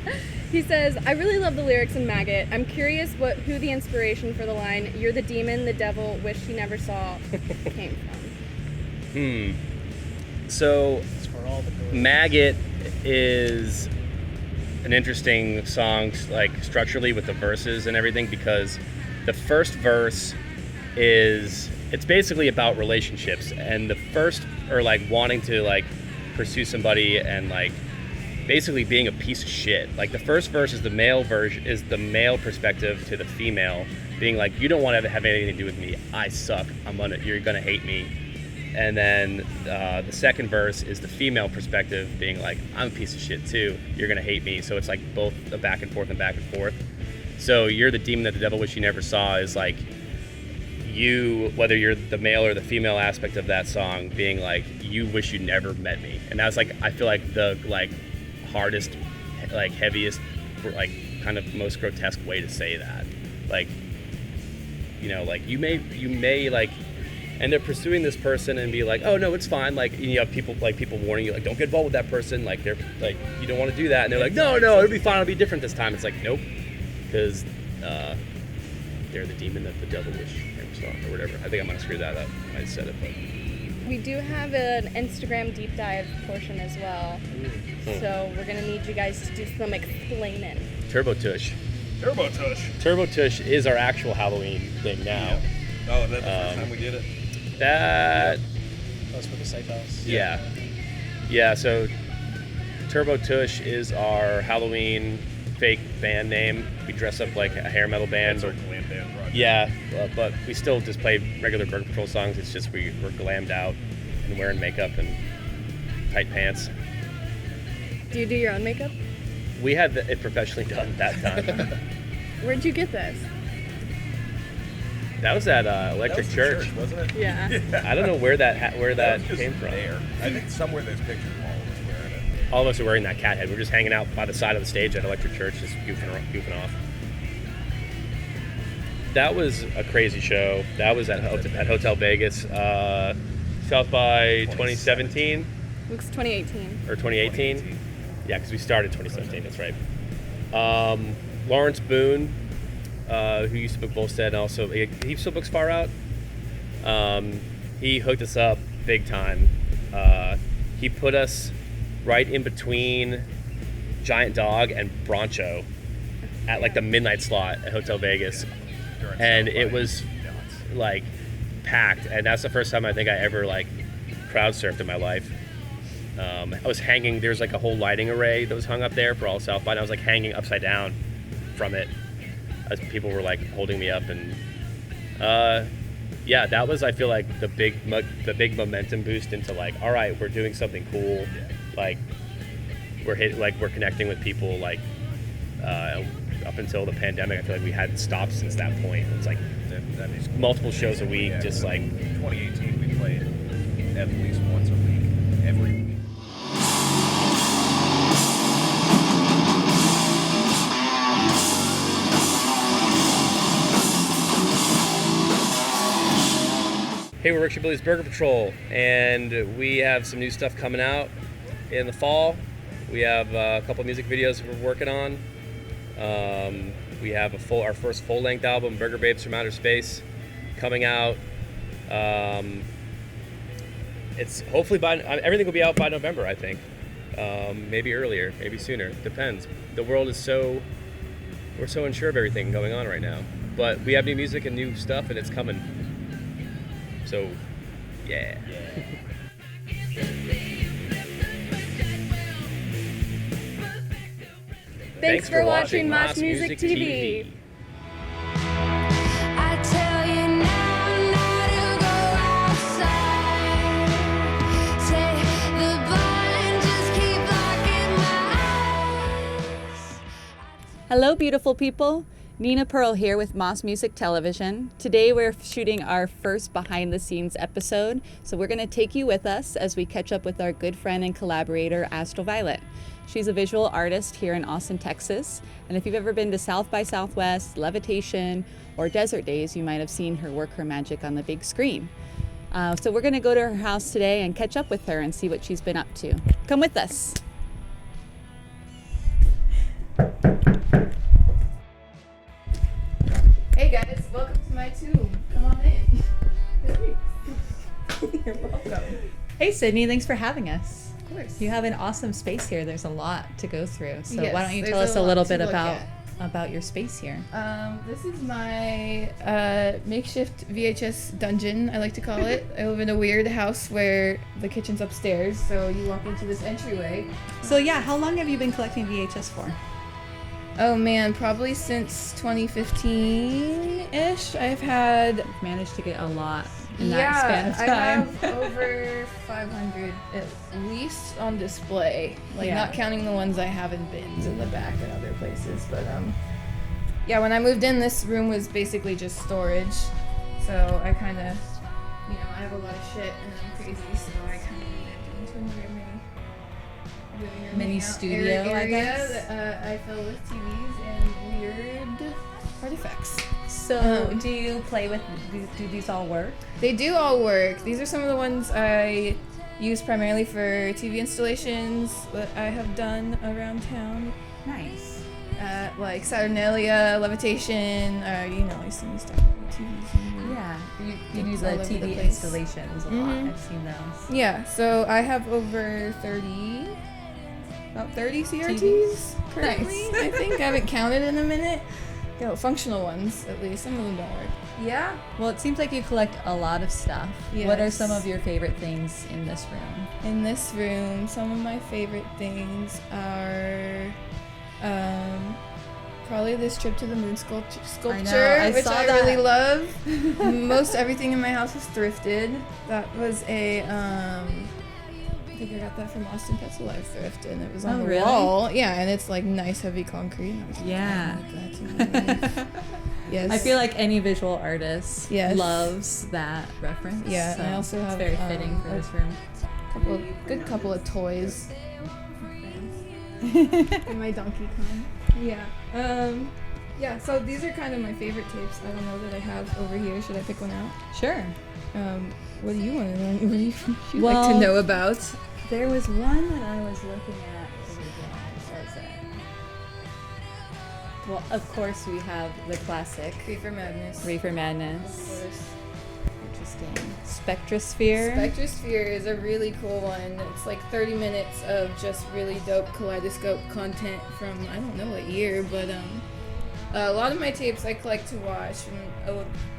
He says, I really love the lyrics in Maggot. I'm curious who the inspiration for the line, "You're the demon the devil wished he never saw," came from. So Maggot is an interesting song, like structurally with the verses and everything, because the first verse it's basically about relationships, and the first, or like wanting to like pursue somebody and like basically being a piece of shit. Like the first verse is the male perspective to the female, being like, you don't want to have anything to do with me, I suck, you're gonna hate me. And then the second verse is the female perspective, being like, I'm a piece of shit too, you're gonna hate me. So it's like both a back and forth. So you're the demon that the devil wish you never saw is like you, whether you're the male or the female aspect of that song, being like, you wish you never met me. And that's like, I feel like the like hardest, like heaviest, like kind of most grotesque way to say that. Like, you know, like you may like end up pursuing this person and be like, oh no, it's fine. Like, you have people warning you, like, don't get involved with that person. Like, they're like, you don't want to do that. And they're like, no, it'll be fine. It'll be different this time. It's like, nope, because they're the demon that the devil wish never saw, or whatever. I think I might have screwed that up. I said it, but. We do have an Instagram deep dive portion as well. So we're gonna need you guys to do some explaining. Turbo Tush is our actual Halloween thing now. Yeah. Oh, is that the first time we did it? That was for the safe house. Yeah. So Turbo Tush is our Halloween fake band name. We dress up like a hair metal band. That's our glam band project. Yeah, but we still just play regular Burger Patrol songs. It's just we're glammed out and wearing makeup and tight pants. Do you do your own makeup? We had it professionally done that time. Where'd you get this? That was at Electric Church, wasn't it? Yeah. I don't know where that came from. There. I think somewhere there's pictures of all of us wearing it. All of us are wearing that cat head. We're just hanging out by the side of the stage at Electric Church, just goofing off. That was a crazy show. That was at Hotel Vegas, South by 2017. Looks 2018. Or 2018? Yeah, because we started 2017. That's right. Lawrence Boone, who used to book Bergstedt, and also he still books Far Out. He hooked us up big time. He put us right in between Giant Dog and Broncho at like the midnight slot at Hotel Vegas, and it was like packed. And that's the first time I think I ever like crowd surfed in my life. I was hanging, there's like a whole lighting array that was hung up there for all South by, and I was like hanging upside down from it as people were like holding me up. And yeah, that was, I feel like the big momentum boost into like, all right, we're doing something cool. Like we're connecting with people. Like up until the pandemic, I feel like we hadn't stopped since that point. It's like that is multiple shows a week, just like 2018 we played at least once a week, every week. Hey, we're Rickshaw Billie's Burger Patrol, and we have some new stuff coming out in the fall. We have a couple music videos we're working on. We have our first full-length album, Burger Babes from Outer Space, coming out. It's hopefully everything will be out by November, I think. Maybe earlier, maybe sooner, depends. The world is we're so unsure of everything going on right now. But we have new music and new stuff, and it's coming. So, yeah. Thanks for watching Mas Music TV. I tell you now not to go outside. Say the bar and just keep locking my eyes. Hello, beautiful people. Nina Pearl here with Mas Music Television. Today we're shooting our first behind-the-scenes episode, so we're going to take you with us as we catch up with our good friend and collaborator, Astral Violet. She's a visual artist here in Austin, Texas, and if you've ever been to South by Southwest, Levitation, or Desert Days, you might have seen her work her magic on the big screen. So we're going to go to her house today and catch up with her and see what she's been up to. Come with us. Hey guys, welcome to my tube. Come on in. You're welcome. Hey Sydney, thanks for having us. Of course. You have an awesome space here. There's a lot to go through. So Yes, why don't you there's tell us a a little lot to bit look about your space here? This is my makeshift VHS dungeon, I like to call it. I live in a weird house where the kitchen's upstairs, so you walk into this entryway. So yeah, how long have you been collecting VHS for? Oh man, probably since 2015-ish. I've managed to get a lot in that span of time. I have over 500 at least on display. Like not counting the ones I have in bins in the back and other places. But yeah, when I moved in, this room was basically just storage. So I kind of, I have a lot of shit and I'm crazy, so I kind of moved into a mini studio, area I guess. That I fill with TVs and weird artifacts. So do you play with, do these all work? They do all work. These are some of the ones I use primarily for TV installations that I have done around town. Nice. Like Saturnalia, Levitation, you see me stuff on TVs. Yeah, you do the TV installations a lot. I've seen those. Yeah, so I have over 30 CRTs currently. Nice. I think I haven't counted in a minute. Functional ones at least. Some of them don't work. Yeah. Well, it seems like you collect a lot of stuff. Yes. What are some of your favorite things in this room? In this room, some of my favorite things are probably this Trip to the Moon sculpture, which I really love. Most everything in my house is thrifted. That was a I think I got that from Austin Pets Alive thrift, and it was on the wall. Yeah, and it's like nice heavy concrete. And I was yes. I feel like any visual artist loves that reference. Yeah, so and I also have it's very fitting for this room. Good couple of toys. And my Donkey Kong. Yeah. Yeah, so these are kind of my favorite tapes. I don't know that I have over here. Should I pick one out? Sure. What do you want to know? What do you like to know about? There was one that I was looking at. What was it? Well, of course we have the classic. Reefer Madness. Of course. Interesting. Spectrosphere. Spectrosphere is a really cool one. It's like 30 minutes of just really dope kaleidoscope content from I don't know what year, but a lot of my tapes I collect to watch,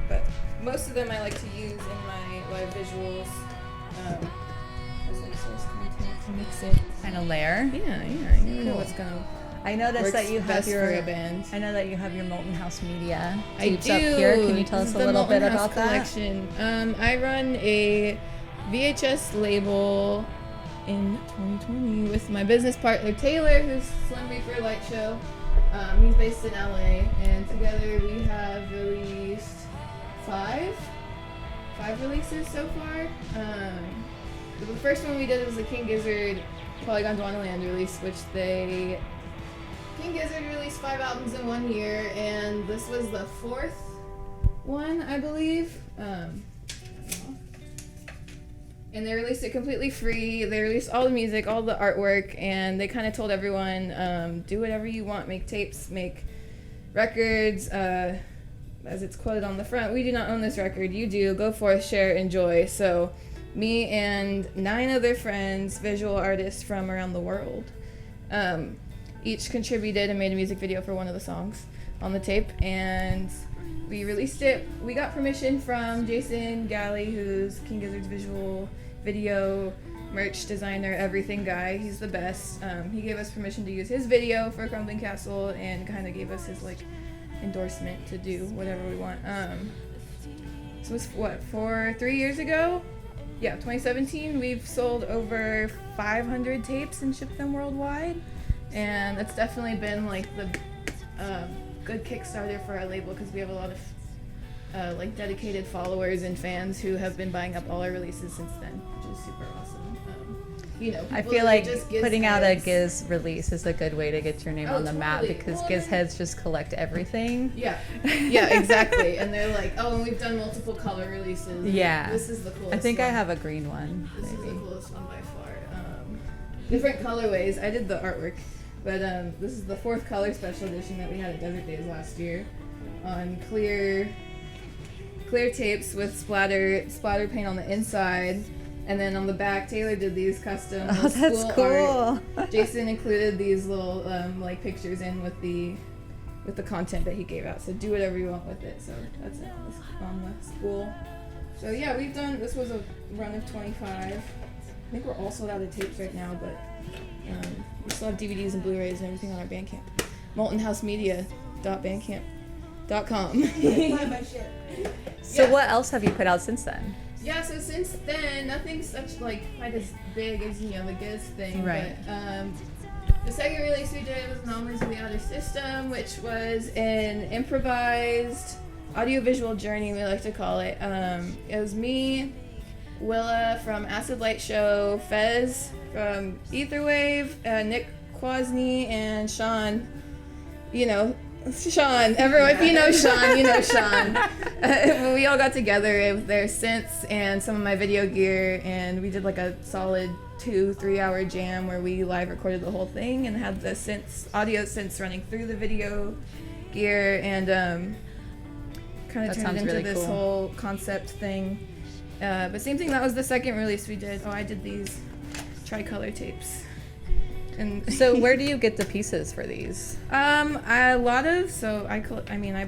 but most of them I like to use in my live visuals as like source content. mix it. Kind of layer. Yeah. You never know what's gonna. I noticed that you have best your. for a band. I know that you have your Molten House Media. I tapes do. Up here. Can you tell This us is a the little bit Molten House about collection. I run a VHS label in 2020 with my business partner Taylor, who's Slim Reaper Light Show. He's based in LA, and together we have released five releases so far. The first one we did was the King Gizzard Polygon Dwanaland release, which King Gizzard released 5 albums in 1 year, and this was the 4th one, I believe. And they released it completely free. They released all the music, all the artwork, and they kind of told everyone, do whatever you want, make tapes, make records. As it's quoted on the front, we do not own this record, you do, go forth, share, enjoy. So me and 9 other friends, visual artists from around the world, each contributed and made a music video for one of the songs on the tape, and we released it. We got permission from Jason Galley, who's King Gizzard's visual video merch designer, everything guy. He's the best. He gave us permission to use his video for Crumbling Castle and kind of gave us his endorsement to do whatever we want. So it was 3 years ago? Yeah, 2017. We've sold over 500 tapes and shipped them worldwide, and that's definitely been the good Kickstarter for our label, because we have a lot of dedicated followers and fans who have been buying up all our releases since then, which is super awesome. I feel like putting out a Giz release is a good way to get your name on the map, because Giz heads just collect everything. Yeah, exactly. And they're like, oh, and we've done multiple color releases. Yeah. This is the coolest I think one. I have a green one. This is the coolest one by far. Different colorways. I did the artwork, but this is the 4th color special edition that we had at Desert Days last year on clear tapes with splatter paint on the inside. And then on the back, Taylor did these custom that's school cool. art. Jason included these little pictures in with the content that he gave out. So do whatever you want with it. So that's it on the school. So yeah, this was a run of 25. I think we're all sold out of tapes right now, but we still have DVDs and Blu-rays and everything on our Bandcamp. moltenhousemedia.bandcamp.com. So what else have you put out since then? Yeah, so since then, nothing's quite as big as, the Giz thing. Right. But the second release we did was Anomalies of the Outer System, which was an improvised audiovisual journey, we like to call it. It was me, Willa from Acid Light Show, Fez from Etherwave, Nick Kwasny, and Shaun. Shaun, everyone, if you know Shaun, you know Shaun. We all got together with their synths and some of my video gear, and we did a solid 2-3 hour jam where we live recorded the whole thing and had the audio synths running through the video gear, and kind of turned it into really this cool. whole concept thing. But same thing, that was the second release we did. I did these tricolor tapes. And so where do you get the pieces for these? I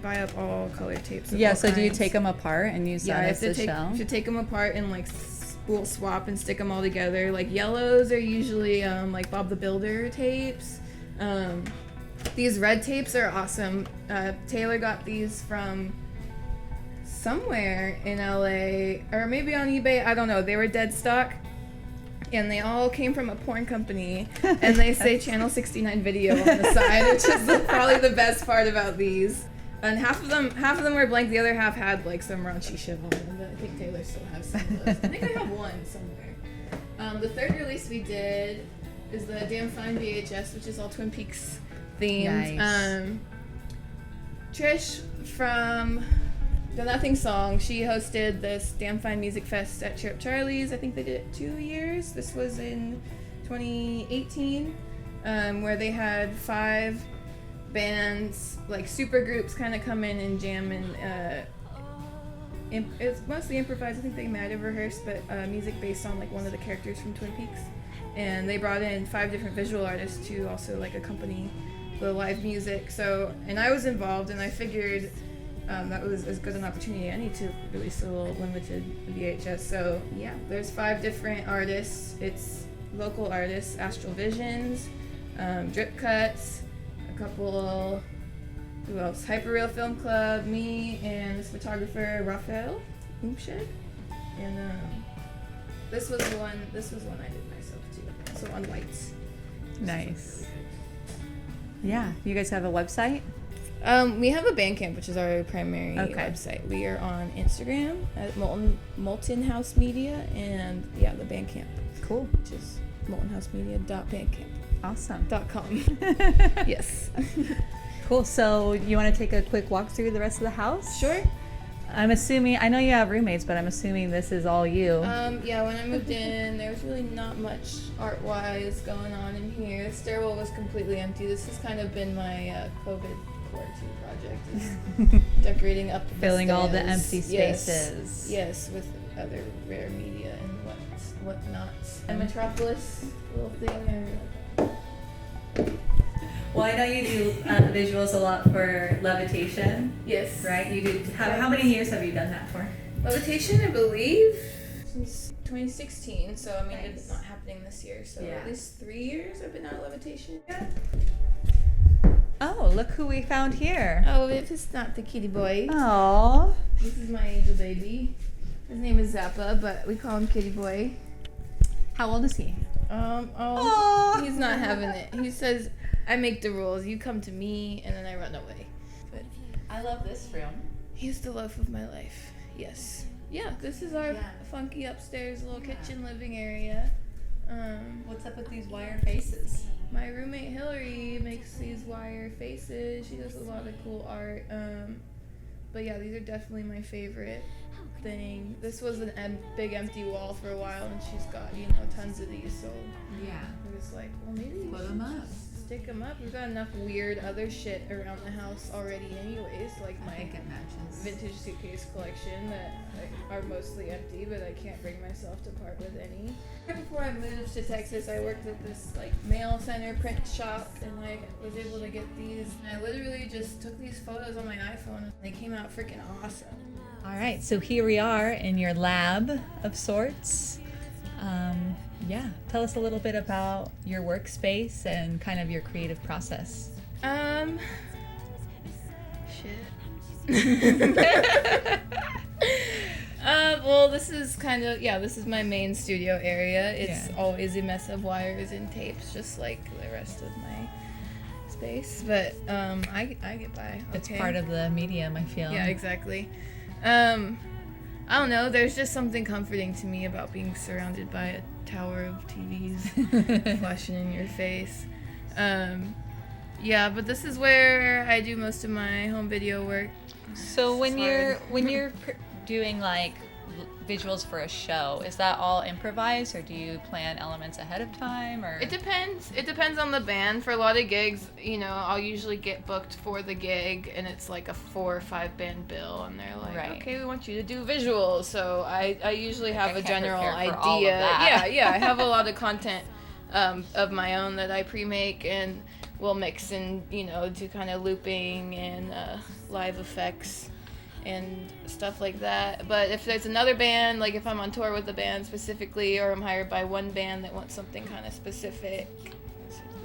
buy up all color tapes. Yeah, so do you take them apart and use that as a shell? Yeah, I have to take them apart and swap and stick them all together. Yellows are usually Bob the Builder tapes. These red tapes are awesome. Taylor got these from somewhere in LA or maybe on eBay. I don't know. They were dead stock. And they all came from a porn company, and they say Channel 69 Video on the side, which is probably the best part about these. And half of them were blank. The other half had some raunchy shit on them. But I think Taylor still has some of those. I think I have one somewhere. The third release we did is the Damn Fine VHS, which is all Twin Peaks themed. Nice. Trish from The Nothing Song, she hosted this Damn Fine Music Fest at Chirp Charlie's. I think they did it 2 years. This was in 2018, where they had 5 bands, super groups, kind of come in and jam, and it's mostly improvised. I think they might have rehearsed, but music based on one of the characters from Twin Peaks. And they brought in 5 different visual artists to also accompany the live music. So, and I was involved, and I figured that was as good an opportunity as any to release a little limited VHS. So yeah, there's 5 different artists. It's local artists, Astral Visions, Drip Cuts, a couple, who else? Hyperreal Film Club, me and this photographer Raphael Oomshed, and this was one I did myself too. So on whites. Nice. Yeah. You guys have a website? We have a Bandcamp, which is our primary website. We are on Instagram at Molten House Media, and the Bandcamp. Cool. Which is moltenhousemedia.bandcamp. Awesome. .com. Yes. Cool. So you want to take a quick walk through the rest of the house? Sure. I'm assuming, I know you have roommates, but I'm assuming this is all you. Yeah, when I moved in, there was really not much art-wise going on in here. The stairwell was completely empty. This has kind of been my COVID quarantine project, is decorating up the Filling all the stairs. empty spaces. Yes, with other rare media and whatnot. And Metropolis, little thing. Well, I know you do visuals a lot for Levitation. Yes. Right? You do. How many years have you done that for? Levitation, I believe, since 2016. So I mean, it's not happening this year. So at least 3 years I've been out of Levitation. Oh, look who we found here. Oh, if it's not the kitty boy. Aww. This is my angel baby. His name is Zappa, but we call him Kitty Boy. How old is he? He's not having it. He says, I make the rules. You come to me, and then I run away. But I love this room. He's the love of my life. Yes. Yeah, this is our funky upstairs little kitchen living area. What's up with these wire faces? My roommate Hillary makes these wire faces. She does a lot of cool art. But yeah, these are definitely my favorite thing. This was a big empty wall for a while, and she's got, tons of these. So yeah, it was like, well, maybe put them up. Stick them up. We've got enough weird other shit around the house already anyways, like my vintage suitcase collection that are mostly empty, but I can't bring myself to part with any. Before I moved to Texas, I worked at this mail center print shop, and I was able to get these, and I literally just took these photos on my iPhone, and they came out freaking awesome. All right, so here we are in your lab of sorts. Tell us a little bit about your workspace and kind of your creative process. Well, this is this is my main studio area. It's always a mess of wires and tapes, just like the rest of my space. But I get by. It's part of the medium, I feel. Yeah, exactly. I don't know. There's just something comforting to me about being surrounded by a tower of TVs flashing in your face. But this is where I do most of my home video work. So when you're doing visuals for a show, is that all improvised, or do you plan elements ahead of time? Or it depends on the band. For a lot of gigs, I'll usually get booked for the gig, and it's like a 4 or 5 band bill, and they're like, okay, we want you to do visuals. So I usually have a general idea. All of that. I have a lot of content of my own that I pre-make, and we'll mix in, do kind of looping and live effects and stuff like that. But if there's another band, like if I'm on tour with a band specifically, or I'm hired by one band that wants something kind of specific,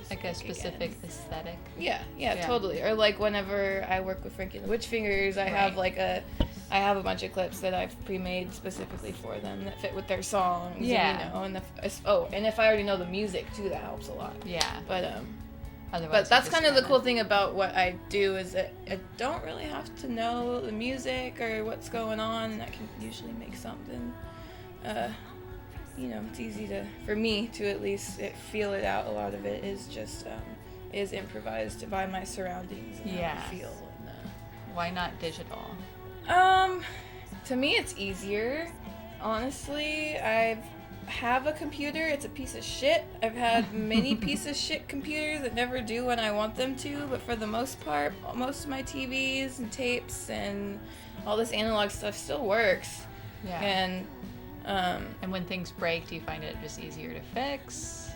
like a specific aesthetic. Yeah, totally. Or like whenever I work with Frankie and the Witchfingers, I have I have a bunch of clips that I've pre-made specifically for them that fit with their songs. Yeah. And if I already know the music too, that helps a lot. Yeah. But that's kind of the cool thing about what I do, is that I don't really have to know the music or what's going on, and I can usually make something. It's easy for me to at least feel it out. A lot of it is just is improvised by my surroundings and how I feel. And, why not digital? To me, it's easier. Honestly, I have a computer. It's a piece of shit. I've had many piece of shit computers that never do when I want them to, but for the most part, most of my TVs and tapes and all this analog stuff still works. Yeah. And when things break, do you find it just easier to fix?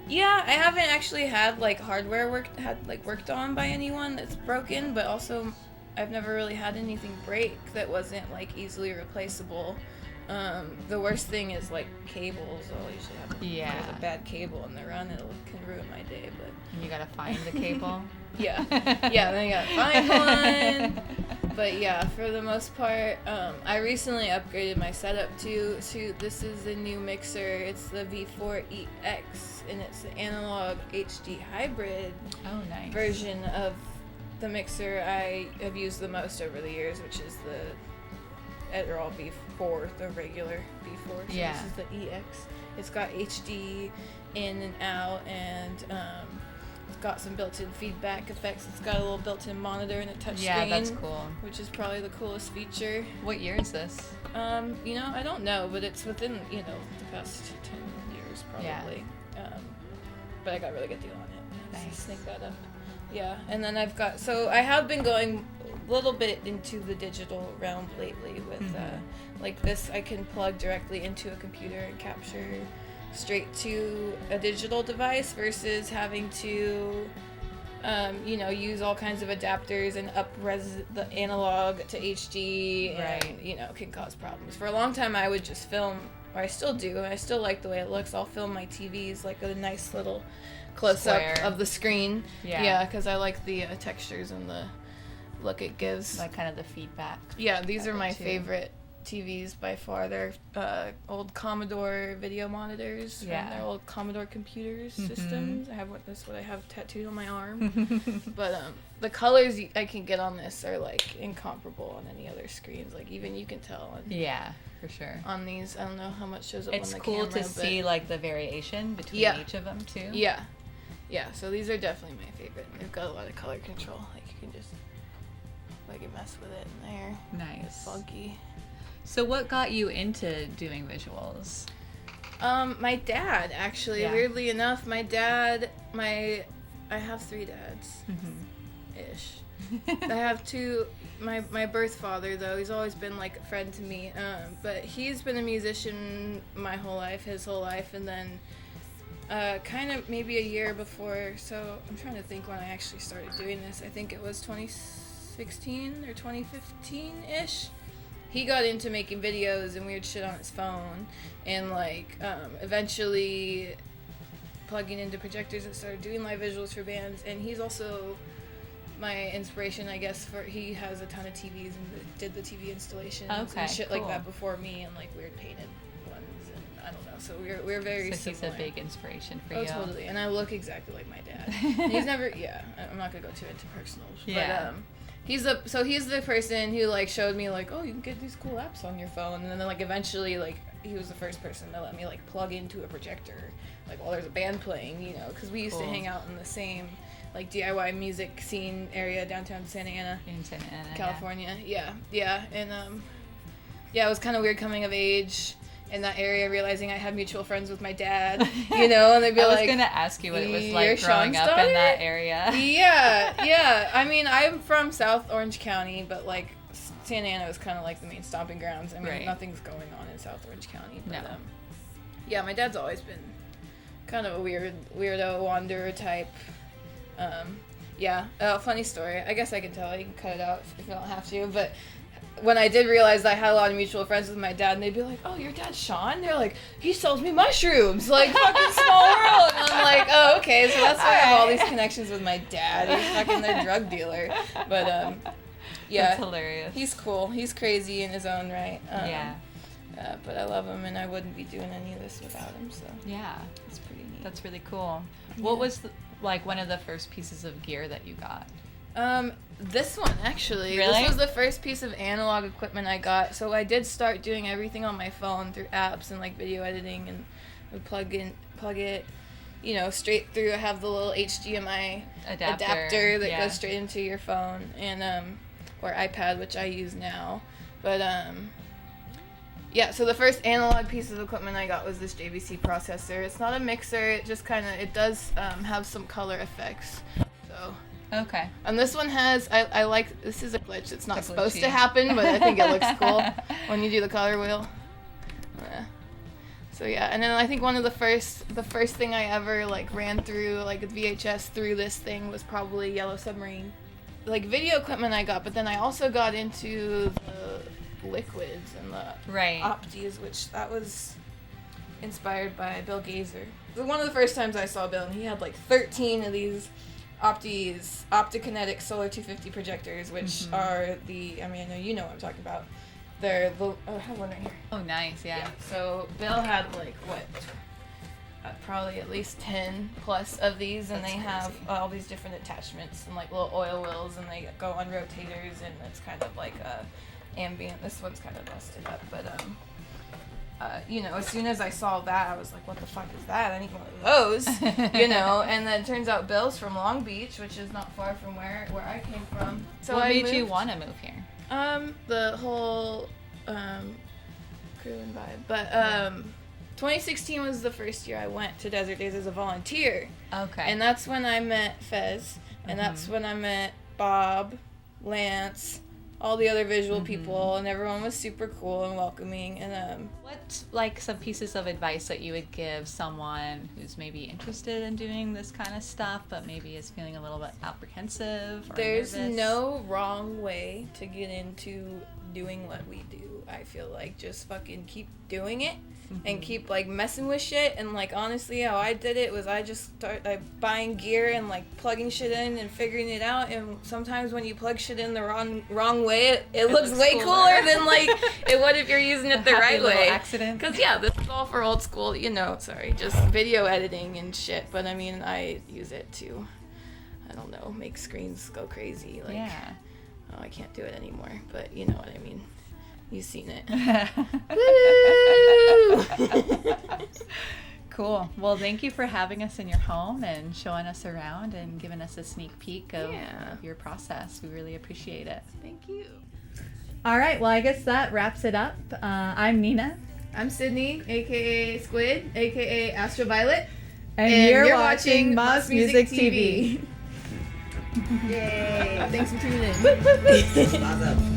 Yeah, I haven't actually had hardware worked on by anyone that's broken, but also I've never really had anything break that wasn't easily replaceable. The worst thing is like cables. I'll usually have there's a bad cable in the run. It can ruin my day. But you gotta find the cable. yeah, then you gotta find one. But yeah, for the most part, I recently upgraded my setup to this is the new mixer. It's the V4EX, and it's the analog HD hybrid version of the mixer I have used the most over the years, which is the Edirol B4, the regular B4. So this is the EX. It's got HD in and out, and it's got some built-in feedback effects. It's got a little built-in monitor and a touch screen. Yeah, that's cool. Which is probably the coolest feature. What year is this? I don't know, but it's within, the past 10 years probably. Yeah. But I got a really good deal on it. Nice. Sneak that up. Yeah, and then I have been going a little bit into the digital realm lately with like this. I can plug directly into a computer and capture straight to a digital device versus having to use all kinds of adapters and up-res the analog to HD, and can cause problems. For a long time I would just film, or I still do, and I still like the way it looks. I'll film my TVs like a nice little close-up of the screen. Yeah, because I like the textures and the look it gives. Like kind of the feedback. Yeah, these are my favorite TVs by far. They're old Commodore video monitors from their old Commodore computers systems. That's what I have tattooed on my arm. But the colors I can get on this are like incomparable on any other screens. Like even you can tell. For sure. On these, I don't know how much shows up on the camera. It's cool to see like the variation between each of them too. Yeah, so these are definitely my favorite. They've got a lot of color control. Like you can just mess with it in there. Nice. It's funky. So what got you into doing visuals? My dad, actually. Weirdly enough, my dad, I have 3 dads. Ish. I have 2. My birth father, though, he's always been like a friend to me. But he's been a musician his whole life, and then kind of maybe a year before. So I'm trying to think when I actually started doing this. I think it was 2016 or 2015-ish. He got into making videos and weird shit on his phone, and eventually plugging into projectors and started doing live visuals for bands. And he's also my inspiration, I guess, he has a ton of TVs and did the TV installations and shit like that before me, and like weird painted ones, and I don't know. So we're very similar. He's a big inspiration for you. Oh, totally. And I look exactly like my dad. He's never. Yeah, I'm not gonna go too into personals. Yeah. But, he's the person who like showed me like, oh, you can get these cool apps on your phone, and then like eventually like he was the first person to let me like plug into a projector like while there's a band playing, because we used to hang out in the same like DIY music scene area downtown Santa Ana, California. Yeah, and it was kind of weird coming of age in that area, realizing I had mutual friends with my dad, and they'd be I like, was gonna ask you what it was like growing up in that area. Yeah. I mean, I'm from South Orange County, but like Santa Ana was kind of like the main stomping grounds. I mean, nothing's going on in South Orange County. But, my dad's always been kind of a weirdo wanderer type. Funny story. I guess I can tell. You can cut it out if you don't have to, but when I did realize that I had a lot of mutual friends with my dad, and they'd be like, oh, your dad's Shaun? They're like, he sells me mushrooms, like fucking small world. And I'm like, oh, okay, so that's why I have all these connections with my dad. He's fucking their drug dealer. But that's hilarious. He's cool. He's crazy in his own right. But I love him, and I wouldn't be doing any of this without him. So it's pretty neat. That's really cool. What was one of the first pieces of gear that you got? This one, actually. Really? This was the first piece of analog equipment I got. So I did start doing everything on my phone through apps and like video editing, and would plug it, straight through. I have the little HDMI adapter that goes straight into your phone, and or iPad, which I use now. But so the first analog piece of equipment I got was this JVC processor. It's not a mixer. It just it does have some color effects. So. Okay. And this one has, this is a glitch. It's not supposed to happen, but I think it looks cool when you do the color wheel. So and then I think one of the first thing I ever ran through a VHS through this thing was probably Yellow Submarine. Video equipment I got, but then I also got into liquids and the Right. opties, which that was inspired by Bill Gazer. It was one of the first times I saw Bill, and he had like 13 of these opties, optokinetic solar 250 projectors, which are the, I mean, I know you know what I'm talking about. They're the, oh, I have one right here. Oh, nice, yeah. So Bill had like, what, probably at least 10 plus of these, and That's they have crazy. all these different attachments and like little oil wheels, and they go on rotators, and it's kind of like ambient. This one's kind of busted up, but you know, as soon as I saw that, I was like, what the fuck is that? I need one of those, you know. And then it turns out Bill's from Long Beach, which is not far from where I came from. So what I made you moved. want to move here? The whole crew and vibe, but 2016 was the first year I went to Desert Days as a volunteer. Okay. And that's when I met Fez, and that's when I met Bob, Lance, all the other visual people, and everyone was super cool and welcoming. And what, like, some pieces of advice that you would give someone who's maybe interested in doing this kind of stuff, but maybe is feeling a little bit apprehensive or there's nervous? no wrong way to get into doing what we do. I feel like just fucking keep doing it. And keep like messing with shit, and like honestly how I did it was I just started like buying gear and like plugging shit in and figuring it out, and sometimes when you plug shit in the wrong way it looks way cooler than like it would if you're using it the right way. Accident. Because yeah, this is all for old school, you know, just video editing and shit, but I mean I use it to, I don't know, make screens go crazy, like oh, I can't do it anymore, but you know what I mean. You've seen it. Cool. Well, thank you for having us in your home and showing us around and giving us a sneak peek of your process. We really appreciate it. Thank you. All right. Well, I guess that wraps it up. I'm Nina. I'm Sydney, aka Squid, aka Astral Violet. And you're watching Mas Music TV. Yay. Thanks for tuning in. Awesome.